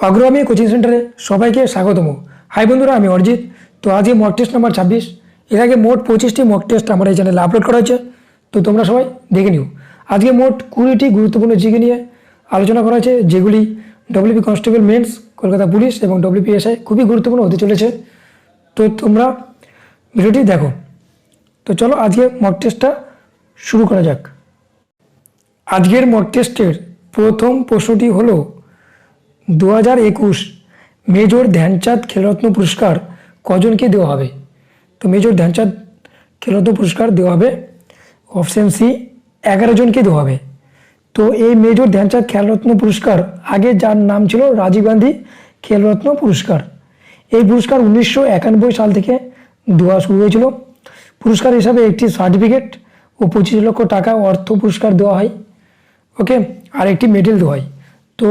অগ্রগামী কোচিং সেন্টারে সবাইকে স্বাগতম। হাই বন্ধুরা, আমি অরিজিৎ। তো আজকে মক টেস্ট নাম্বার 26। এর আগে মোট 25টি মক টেস্ট আমার এই চ্যানেলে আপলোড করা হয়েছে, তো তোমরা সবাই দেখে নিও। আজকে মোট 20টি গুরুত্বপূর্ণ জিকে নিয়ে আলোচনা করা হয়েছে, যেগুলি WB constable men's, Kolkata police এবং ডব্লিউপিএসআই খুবই গুরুত্বপূর্ণ হতে চলেছে। তো তোমরা ভিডিওটি দেখো। তো চলো আজকে মক টেস্টটা শুরু করা যাক। আজকের মক টেস্টের প্রথম প্রশ্নটি হলো 2021 মেজর ধ্যানচাঁদ খেলরত্ন পুরস্কার কজনকে দেওয়া হবে? তো মেজর ধ্যানচাঁদ খেলরত্ন পুরস্কার দেওয়া হবে অপশন সি 11 জনকে দেওয়া হবে। তো এই মেজর ধ্যানচাঁদ খেলরত্ন পুরস্কার আগে যার নাম ছিল রাজীব গান্ধী খেলরত্ন পুরস্কার। এই পুরস্কার 1991 সাল থেকে দেওয়া শুরু হয়েছিল। পুরস্কার হিসাবে একটি সার্টিফিকেট ও 25 লক্ষ টাকা অর্থ পুরস্কার দেওয়া হয়, ওকে, আর একটি মেডেল দেওয়া হয়। তো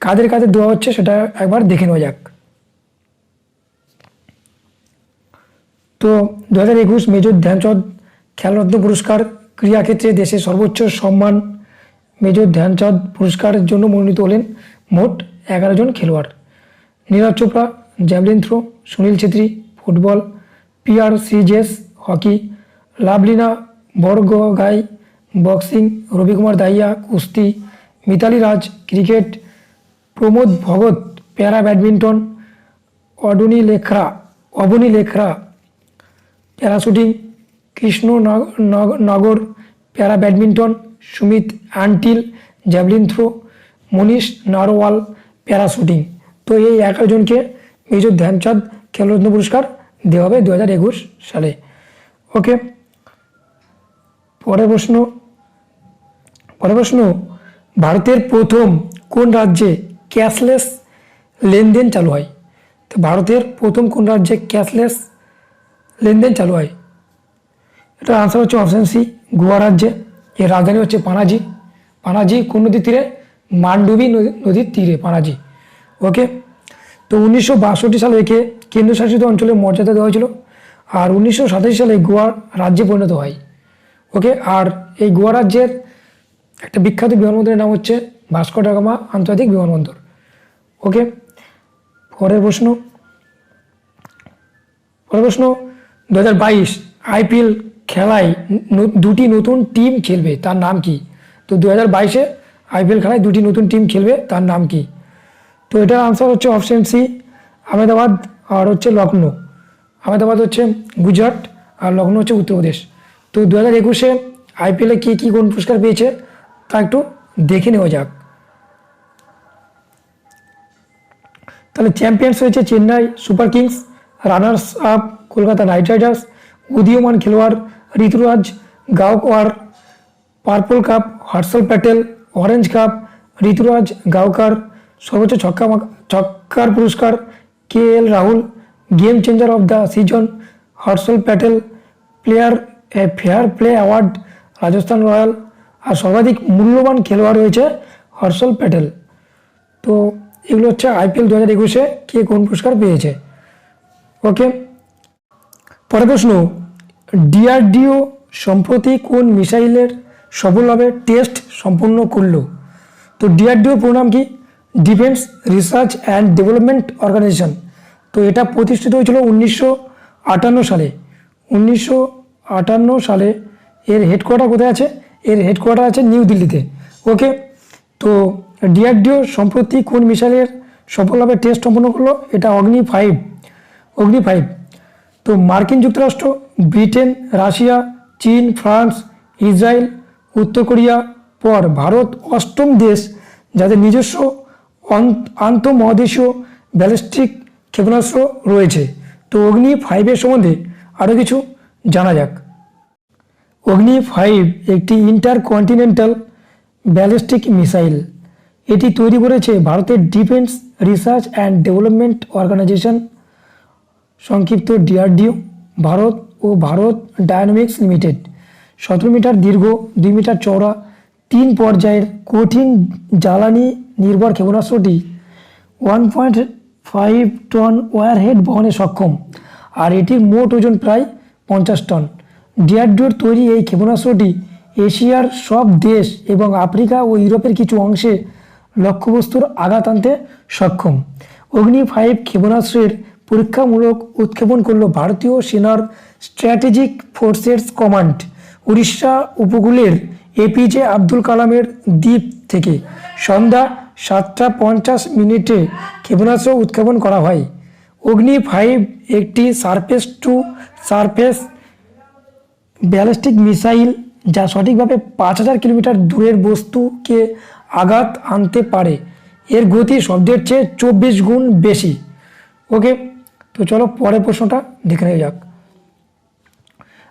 কাদের কাদের দেওয়া হচ্ছে সেটা একবার দেখে নেওয়া যাক। তো 2021 মেজর ধ্যানচাঁদ খেলরত্ন পুরস্কার ক্রীড়াক্ষেত্রে দেশের সর্বোচ্চ সম্মান মেজর ধ্যানচাঁদ পুরস্কারের জন্য মনোনীত হলেন মোট 11 জন খেলোয়াড়। Neeraj Chopra javelin throw, Sunil Chhetri football, PR সিজেস হকি, লাভলিনা বরগোহাই বক্সিং, রবিকুমার দাহিয়া কুস্তি, Mithali Raj cricket, Pramod Bhagat para badminton, Avani Lekhara para shooting, Krishna Nagar para badminton, Sumit Antil javelin throw, Manish Narwal para shooting. তো এই 11 জনকে মেজর ধ্যানচাঁদ খেলরত্ন পুরস্কার দেওয়া হবে 2021 সালে, ওকে। পরের প্রশ্ন ভারতের প্রথম কোন রাজ্যে ক্যাশলেস লেনদেন চালু হয়? তো ভারতের প্রথম কোন রাজ্যে ক্যাশলেস লেনদেন চালু হয়? এটা আনসার হচ্ছে অপশন সি গোয়া রাজ্যে। এর রাজধানী হচ্ছে পানাজি কোন নদীর তীরে? মান্ডোবি নদীর তীরে পানাজি, ওকে। তো 1962 সালে একে কেন্দ্রশাসিত অঞ্চলের মর্যাদা দেওয়া হয়েছিল, আর 1987 সালে গোয়া রাজ্যে পরিণত হয়, ওকে। আর এই গোয়া রাজ্যের একটা বিখ্যাত বিমানবন্দরের নাম হচ্ছে ভাস্কো ডা গামা আন্তর্জাতিক বিমানবন্দর, ওকে। পরের প্রশ্ন 2022 IPL খেলায় দুটি নতুন টিম খেলবে, তার নাম কি? তো 2022 IPL খেলায় দুটি নতুন টিম খেলবে, তার নাম কি? তো এটার আনসার হচ্ছে অপশন সি আহমেদাবাদ আর হচ্ছে লখনৌ। আহমেদাবাদ হচ্ছে গুজরাট আর লখনৌ হচ্ছে উত্তরপ্রদেশ। তো 2021 IPL কি কোন পুরস্কার পেয়েছে তা একটু দেখে নেওয়া যাক। তাহলে চ্যাম্পিয়ন্স হয়েছে Chennai super kings, runners up Kolkata knight riders, উদীয়মান খেলোয়াড় Ruturaj Gaikwad, purple cap Harshal Patel, orange cap Ruturaj Gaikwad, সর্বোচ্চ ছক্কার পুরস্কার KL Rahul, game changer of the season Harshal Patel, player fair play award Rajasthan royal, আর সর্বাধিক মূল্যবান খেলোয়াড় রয়েছে হর্ষল প্যাটেল। তো এগুলো হচ্ছে IPL 2021 কে কোন পুরস্কার পেয়েছে, ওকে। পরের প্রশ্ন DRDO সম্প্রতি কোন মিসাইলের সফলভাবে টেস্ট সম্পন্ন করল? তো DRDO প্রণাম কি? Defence research and development organisation. তো এটা প্রতিষ্ঠিত হয়েছিল 1958 সালে। 1958 সালে এর হেডকোয়ার্টার কোথায় আছে? এর হেডকোয়ার্টার আছে নিউ দিল্লিতে, ওকে। তো DRDO সম্প্রতি কোন মিসাইলের সফলভাবে টেস্ট সম্পন্ন করলো? এটা অগ্নি 5। তো মার্কিন যুক্তরাষ্ট্র, ব্রিটেন, রাশিয়া, চীন, ফ্রান্স, ইসরায়েল, উত্তর কোরিয়া পর ভারত 8ম দেশ যাদের নিজস্ব আন্তঃমহাদেশীয় ব্যালিস্টিক ক্ষেপণাস্ত্র রয়েছে। তো অগ্নি 5 সম্বন্ধে আরও কিছু জানা যাক। অগ্নি 5 একটি ইন্টারকন্টিনেন্টাল ব্যালিস্টিক মিসাইল। এটি তৈরি করেছে ভারতের defence research and development organisation, সংক্ষিপ্ত DRDO, ভারত ও ভারত ডায়নামিক্স লিমিটেড। 17 মিটার দীর্ঘ, 2 মিটার চওড়া, 3 পর্যায়ের কঠিন জ্বালানি নির্ভর ক্ষেপণাস্ত্রটি 1.5 টন ওয়ারহেড বহনে সক্ষম, আর এটির মোট ওজন প্রায় 50 টন। DRDOর তৈরি এই ক্ষেপণাস্ত্রটি এশিয়ার সব দেশ এবং আফ্রিকা ও ইউরোপের কিছু অংশে লক্ষ্যবস্তুর আঘাত আনতে সক্ষম। অগ্নি-5 ক্ষেপণাস্ত্রের পরীক্ষামূলক উৎক্ষেপণ করল ভারতীয় সেনার স্ট্র্যাটেজিক ফোর্সেস কমান্ড। উড়িষ্যা উপকূলের এপিজে আব্দুল কালামের দ্বীপ থেকে সন্ধ্যা 7:50 ক্ষেপণাস্ত্র উৎক্ষেপণ করা হয়। অগ্নি-5 একটি surface two surface ballistic missile যা সঠিকভাবে 5000 কিলোমিটার দূরের বস্তুকে আঘাত আনতে পারে। এর গতি শব্দের চেয়ে 24 গুণ বেশি। ওকে, তো চলো পরের প্রশ্নটা দেখে নেওয়া যাক।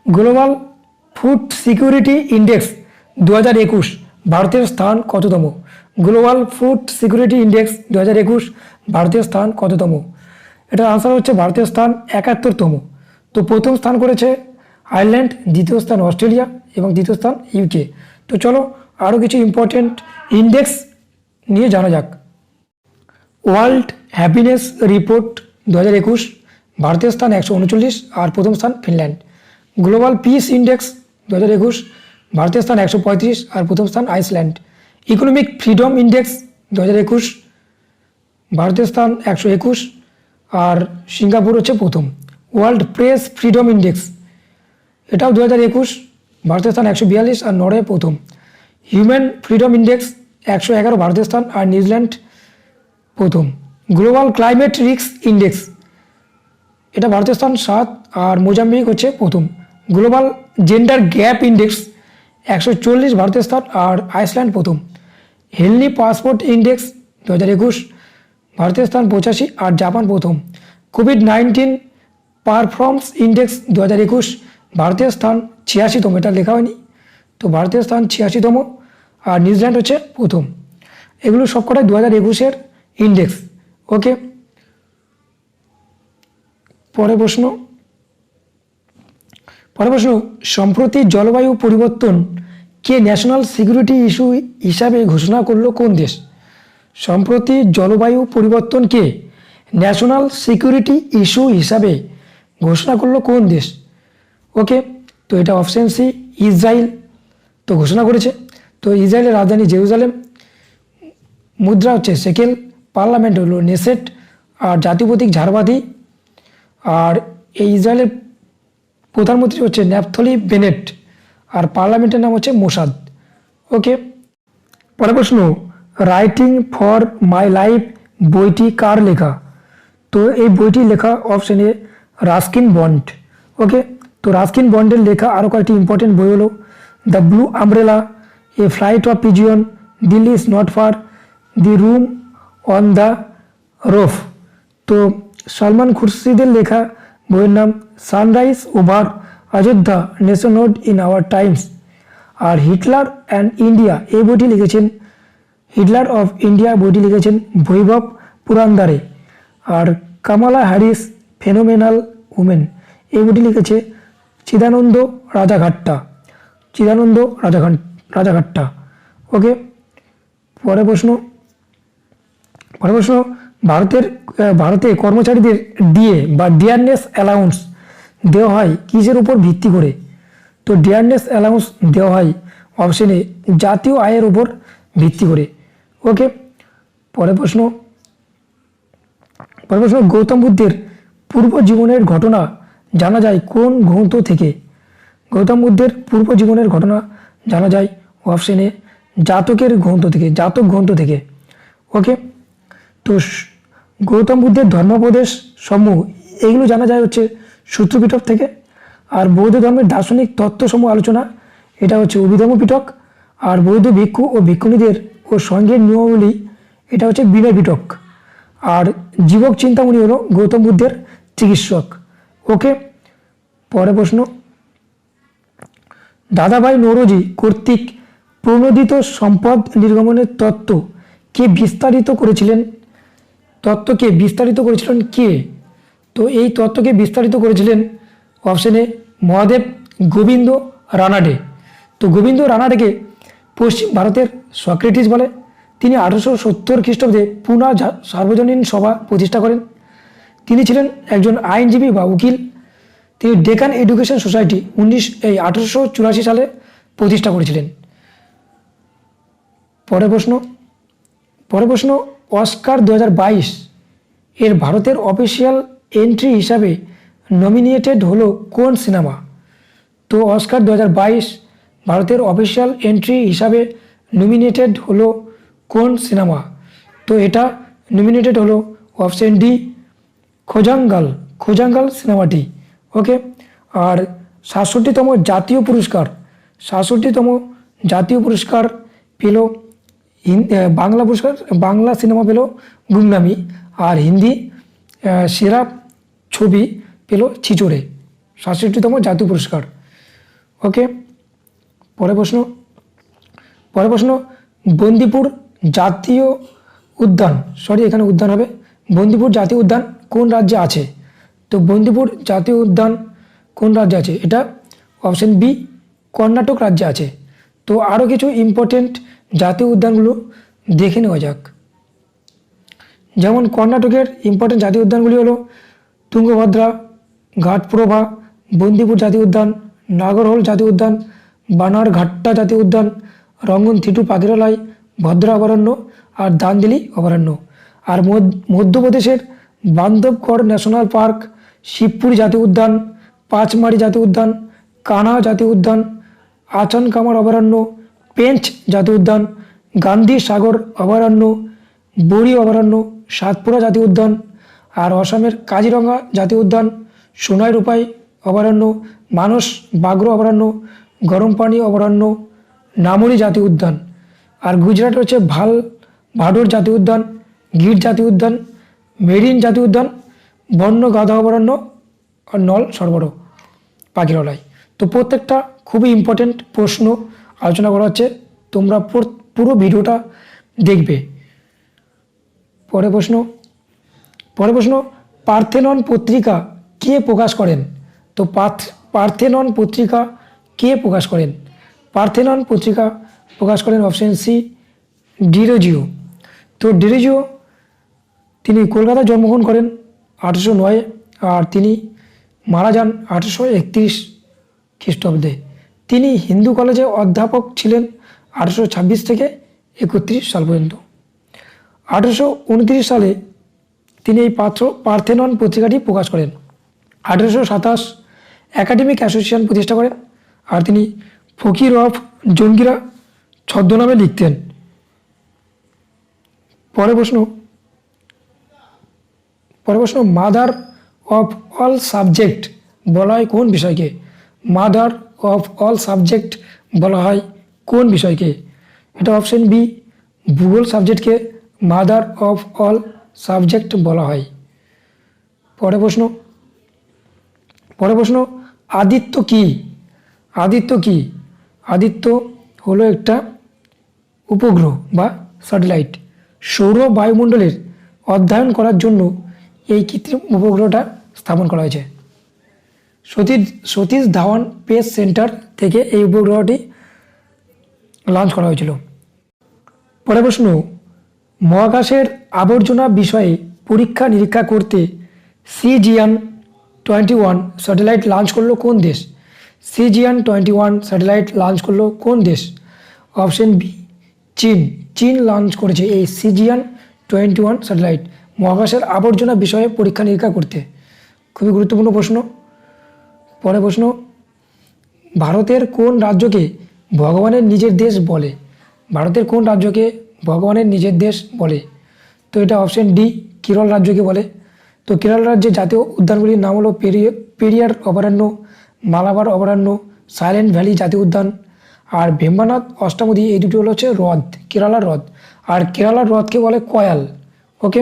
গ্লোবাল ফুড সিকিউরিটি ইন্ডেক্স 2021 ভারতের স্থান কততম? গ্লোবাল ফুড সিকিউরিটি ইন্ডেক্স 2021 ভারতের স্থান কততম? এটার আনসার হচ্ছে ভারতের স্থান 71তম। তো প্রথম স্থান করেছে আয়ারল্যান্ড, দ্বিতীয় স্থান অস্ট্রেলিয়া এবং তৃতীয় স্থান ইউকে। তো চলো আরও কিছু ইম্পর্টেন্ট ইন্ডেক্স নিয়ে জানা যাক। ওয়ার্ল্ড হ্যাপিনেস রিপোর্ট 2021 ভারতের স্থান 139 আর প্রথম স্থান ফিনল্যান্ড। গ্লোবাল পিস ইন্ডেক্স 2021 ভারতের স্থান 135 আর প্রথম স্থান আইসল্যান্ড। ইকোনমিক ফ্রিডম ইন্ডেক্স 2021 ভারতের স্থান 121 আর সিঙ্গাপুর হচ্ছে প্রথম। ওয়ার্ল্ড প্রেস ফ্রিডম ইন্ডেক্স এটাও 2021 ভারতের স্থান 142 আর নরওয়ে প্রথম। হিউম্যান ফ্রিডম ইন্ডেক্স 111 ভারতের স্থান আর নিউজিল্যান্ড প্রথম। গ্লোবাল ক্লাইমেট রিস্ক ইন্ডেক্স এটা ভারতের স্থান 7 আর মোজাম্বিক হচ্ছে প্রথম। গ্লোবাল জেন্ডার গ্যাপ ইন্ডেক্স 140 ভারতের স্থান আর আইসল্যান্ড প্রথম। হেলদি পাসপোর্ট ইন্ডেক্স 2021 ভারতের স্থান 85 আর জাপান প্রথম। কোভিড-19 পারফরমেন্স ইন্ডেক্স 2021 ভারতের স্থান 86তম, এটা লেখা হয়নি, তো ভারতের স্থান 86তম আর নিউজিল্যান্ড হচ্ছে প্রথম। এগুলো সবকটাই 2021-এর ইন্ডেক্স। ওকে, পরের প্রশ্ন সম্প্রতি জলবায়ু পরিবর্তনকে ন্যাশনাল সিকিউরিটি ইস্যু হিসাবে ঘোষণা করলো কোন দেশ? সম্প্রতি জলবায়ু পরিবর্তনকে ন্যাশনাল সিকিউরিটি ইস্যু হিসাবে ঘোষণা করলো কোন দেশ? ওকে, তো এটা অপশন সি ইসরায়েল তো ঘোষণা করেছে। তো ইসরায়েলের রাজধানী জেরুজালেম, মুদ্রা হচ্ছে সেকেল, পার্লামেন্ট হলো নেসেট আর জাতীয় প্রতীক ঝাড়বাতি। আর এই ইসরায়েলের প্রধানমন্ত্রী হচ্ছে ন্যাপথলি বেনেট আর পার্লামেন্টের নাম হচ্ছে মোসাদ। ওকে, পরের প্রশ্ন রাইটিং ফর মাই লাইফ বইটি কার লেখা? তো এই বইটি লেখা option A Ruskin Bond. Okay, তো রাস্কিন বন্ডের লেখা আরও কয়েকটি ইম্পর্টেন্ট বই হলো the blue umbrella, a flight of pigeon, Delhi is not far, the room on the roof. তো সালমান খুরশিদের লেখা বইয়ের নাম sunrise over Ayodhya, nationhood in our times. আর হিটলার অ্যান্ড ইন্ডিয়া এই বইটি লিখেছেন হিটলার অফ ইন্ডিয়া বইটি লিখেছেন বৈভব পুরান্দারে। আর কামালা হ্যারিস ফেনোমেনাল উমেন এই বইটি লিখেছে চিদানন্দ রাজাঘাট্টা। ওকে, পরের প্রশ্ন ভারতে কর্মচারীদের ডিএ বা ডিয়ারনেস অ্যালাউন্স দেওয়া হয় কিসের উপর ভিত্তি করে? তো ডিয়ারনেস অ্যালাউন্স দেওয়া হয় অপশনে জাতীয় আয়ের উপর ভিত্তি করে। ওকে, পরের প্রশ্ন গৌতম বুদ্ধের পূর্ব জীবনের ঘটনা জানা যায় কোন গ্রন্থ থেকে? গৌতম বুদ্ধের পূর্ব জীবনের ঘটনা জানা যায় অপশনে জাতক গ্রন্থ থেকে। ওকে, তো গৌতম বুদ্ধের ধর্মোপদেশ সমূহ এইগুলো জানা যায় হচ্ছে সূত্রপিটক থেকে। আর বৌদ্ধ ধর্মের দার্শনিক তত্ত্বসমূহ আলোচনা এটা হচ্ছে অভিধর্ম পিটক। আর বৌদ্ধ ভিক্ষু ও ভিক্ষুণীদের ও সঙ্ঘের নিয়মাবলী এটা হচ্ছে বিনয় পিটক। আর জীবক চিন্তামণি হলো গৌতম বুদ্ধের চিকিৎসক। ওকে, পরের প্রশ্ন দাদাভাই নৌরোজি কর্তৃক প্রণোদিত সম্পদ নির্গমনের তত্ত্বকে বিস্তারিত করেছিলেন কে? তো এই তত্ত্বকে বিস্তারিত করেছিলেন অপশনে মহাদেব গোবিন্দ রানাডে। তো গোবিন্দ রানাডেকে পশ্চিম ভারতের সক্রেটিস বলে। তিনি 1870 খ্রিস্টাব্দে পুনা সার্বজনীন সভা প্রতিষ্ঠা করেন। তিনি ছিলেন একজন আইনজীবী বা উকিল। তিনি ডেকান এডুকেশন সোসাইটি 1884 সালে প্রতিষ্ঠা করেছিলেন। পরের প্রশ্ন পরের প্রশ্ন, অস্কার 2022 এর ভারতের অফিসিয়াল এন্ট্রি হিসাবে নমিনেটেড হলো কোন সিনেমা? তো অস্কার 2022 ভারতের অফিসিয়াল এন্ট্রি হিসাবে নমিনেটেড হলো কোন সিনেমা? তো এটা নমিনেটেড হলো অপশন ডি, খোজাঙ্গাল সিনেমাটি। ওকে। আর 67তম জাতীয় পুরস্কার পেল বাংলা সিনেমা পেল গুমনামি, আর হিন্দি সেরা ছবি পেল ছিচড়ে, 67তম জাতীয় পুরস্কার। ওকে। পরের প্রশ্ন, বন্দিপুর জাতীয় উদ্যান, এখানে উদ্যান হবে, বন্দিপুর জাতীয় উদ্যান কোন রাজ্যে আছে? তো বন্দিপুর জাতীয় উদ্যান কোন রাজ্যে আছে? এটা অপশন বি, কর্ণাটক রাজ্যে আছে। তো আরও কিছু ইম্পর্টেন্ট জাতীয় উদ্যানগুলো দেখে নেওয়া যাক। যেমন কর্ণাটকের ইম্পর্টেন্ট জাতীয় উদ্যানগুলি হলো তুঙ্গভদ্রা, ঘাটপ্রভা, বন্দিপুর জাতীয় উদ্যান, নাগরহোল জাতীয় উদ্যান, বানারঘাট্টা জাতীয় উদ্যান, রঙ্গন থিটু পাখিরালয়, ভদ্রা অভয়ারণ্য আর দান্দেলি অভয়ারণ্য। আর মধ্যপ্রদেশের বান্ধবগড় ন্যাশনাল পার্ক, শিবপুরি জাতীয় উদ্যান, পাঁচমারি জাতীয় উদ্যান, কানহা জাতীয় উদ্যান, আচনকামার অভয়ারণ্য, পেঞ্চ জাতীয় উদ্যান, গান্ধী সাগর অভয়ারণ্য, বড়ি অভয়ারণ্য, সাতপুরা জাতীয় উদ্যান। আর অসমের কাজিরঙ্গা জাতীয় উদ্যান, সোনাই রূপাই অভয়ারণ্য, মানস বাঘ্র অভয়ারণ্য, গরমপানি অভয়ারণ্য, নামরি জাতীয় উদ্যান। আর গুজরাট হচ্ছে ভাডোর জাতীয় উদ্যান, গির জাতীয় উদ্যান, মেরিন জাতীয় উদ্যান, বন্য গাধা অভয়ারণ্য আর নল সরোবর পাখিরালয়। তো প্রত্যেকটা খুবই ইম্পর্টেন্ট প্রশ্ন আলোচনা করা হচ্ছে, তোমরা পুরো ভিডিওটা দেখবে। পরের প্রশ্ন, পার্থেনন পত্রিকা কে প্রকাশ করেন? তো পার্থেনন পত্রিকা কে প্রকাশ করেন? পার্থেনন পত্রিকা প্রকাশ করেন অপশন সি, ডিরোজিও। তো ডিরোজিও তিনি কলকাতায় জন্মগ্রহণ করেন 1809, আর তিনি মারা যান 1831 খ্রিস্টাব্দে। তিনি হিন্দু কলেজে অধ্যাপক ছিলেন 1826 থেকে 31 সাল পর্যন্ত। 1829 সালে তিনি এই পার্থেনন পত্রিকাটি প্রকাশ করেন। 1827 একাডেমিক অ্যাসোসিয়েশন প্রতিষ্ঠা করেন, আর তিনি ফকির অফ জঙ্গিরা ছদ্মনামে লিখতেন। পরের প্রশ্ন, মাদার অফ অল সাবজেক্ট বলা হয় কোন বিষয়কে? মাদার অফ অল সাবজেক্ট বলা হয় কোন বিষয়কে? এটা অপশন বি, ভূগোল সাবজেক্টকে মাদার অফ অল সাবজেক্ট বলা হয়। পরের প্রশ্ন, আদিত্য কি? আদিত্য হলো একটা উপগ্রহ বা স্যাটেলাইট। সৌর বায়ুমণ্ডলের অধ্যয়ন করার জন্য এই কৃত্রিম উপগ্রহটা স্থাপন করা হয়েছে। সতীশ ধাওয়ান স্পেস সেন্টার থেকে এই উপগ্রহটি লঞ্চ করা হয়েছিল। পরের প্রশ্ন, মহাকাশের আবর্জনা বিষয়ে পরীক্ষা নিরীক্ষা করতে CGN-21 স্যাটেলাইট লঞ্চ করলো কোন দেশ? CGN-21 স্যাটেলাইট লঞ্চ করলো কোন দেশ? অপশন বি, চীন লঞ্চ করেছে এই CGN-21 স্যাটেলাইট মহাকাশের আবর্জনা বিষয়ে পরীক্ষা নিরীক্ষা করতে। খুবই গুরুত্বপূর্ণ প্রশ্ন। পরের প্রশ্ন, ভারতের কোন রাজ্যকে ভগবানের নিজের দেশ বলে? ভারতের কোন রাজ্যকে ভগবানের নিজের দেশ বলে? তো এটা অপশন ডি, কেরল রাজ্যকে বলে। তো কেরল রাজ্যের জাতীয় উদ্যানগুলির নাম হলো পেরিয়ার অভয়ারণ্য, মালাবার অভয়ারণ্য, সাইলেন্ট ভ্যালি জাতীয় উদ্যান আর ভেম্বানাথ অষ্টামুদি। এই দুটি হলো হচ্ছে হ্রদ, কেরালার হ্রদ, আর কেরালার হ্রদকে বলে কয়াল। ওকে।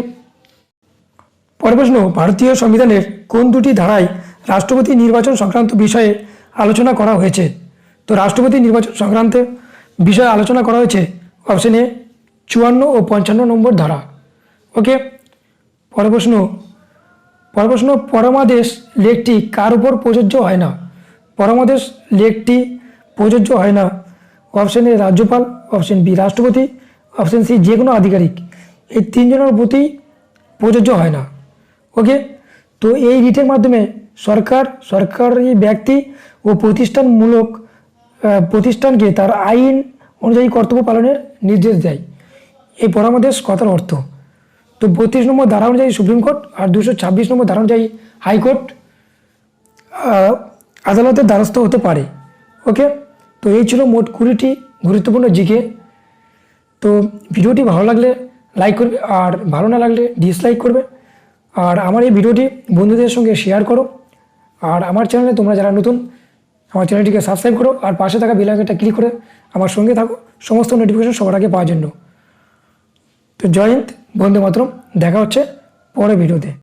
পরের প্রশ্ন, ভারতীয় সংবিধানের কোন দুটি ধারায় রাষ্ট্রপতি নির্বাচন সংক্রান্ত বিষয়ে আলোচনা করা হয়েছে? তো রাষ্ট্রপতি নির্বাচন সংক্রান্ত বিষয়ে আলোচনা করা হয়েছে অপশন এ 54 ও 55 নম্বর ধারা। ওকে। পরের প্রশ্ন, পরমাদেশ লেখটি কার উপর প্রযোজ্য হয় না? পরমাদেশ লেখটি প্রযোজ্য হয় না অপশন এ রাজ্যপাল, অপশন বি রাষ্ট্রপতি, অপশন সি যে কোনো আধিকারিক। এই তিনজনের প্রতি প্রযোজ্য হয় না। ওকে। তো এই রিটের মাধ্যমে সরকারি ব্যক্তি ও প্রতিষ্ঠানকে তার আইন অনুযায়ী কর্তব্য পালনের নির্দেশ দেয়। এই পরমাদেশ কথার অর্থ। তো 32 নম্বর ধারা অনুযায়ী সুপ্রিম কোর্ট আর 226 নম্বর ধারা অনুযায়ী হাইকোর্ট আদালতের দ্বারস্থ হতে পারে। ওকে, তো এই ছিল মোট 20টি গুরুত্বপূর্ণ জিকে। তো ভিডিওটি ভালো লাগলে লাইক করবে, আর ভালো না লাগলে ডিসলাইক করবে। আর আমার এই ভিডিওটি বন্ধুদের সঙ্গে শেয়ার করো। আর আমার চ্যানেলে তোমরা যারা নতুন, আমার চ্যানেলটিকে সাবস্ক্রাইব করো আর পাশে থাকা বেল আইকনটা ক্লিক করে আমার সঙ্গে থাকো সমস্ত নোটিফিকেশন সবার আগে পাওয়ার জন্য। তো জয় হিন্দ, বন্দে মাতরম। দেখা হচ্ছে পরের ভিডিওতে।